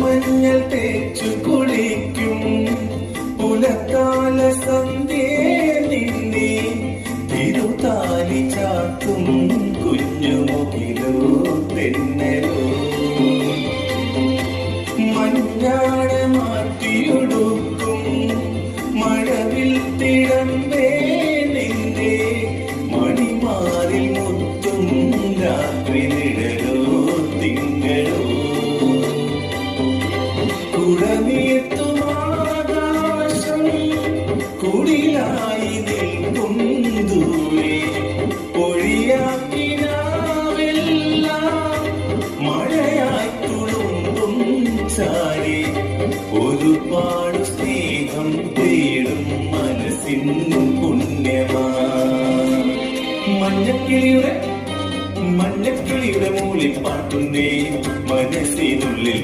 മഞ്ഞൾ തേച്ചു കുളിക്കും പുലക്കാല സന്ധ്യേ നിന്നെ തിരുതാലി ചാത്തും കുഞ്ഞുമുകിലോ തെന്നലോ മഞ്ഞാട മാറ്റിയൊടുക്കും മഴവിൽ തിടമ്പേ നിന്റെ മണിമാറിൽ മുത്തും രാത്രി നിഴലോ തിങ്കളോ കുടമീർത്തുമാകാശം കുടിലായി നിൽക്കും ദൂരെ ഒഴിയാക്കിനാവെല്ലാം മഴയായി തുളുമ്പും ചാടി ഒരുപാട് സ്നേഹം തേടും മനസ്സിൻ പുണ്യമാ മഞ്ഞക്കിളിയുടെ മൂളിപ്പാട്ടുന്നേ മനസ്സിനുള്ളിൽ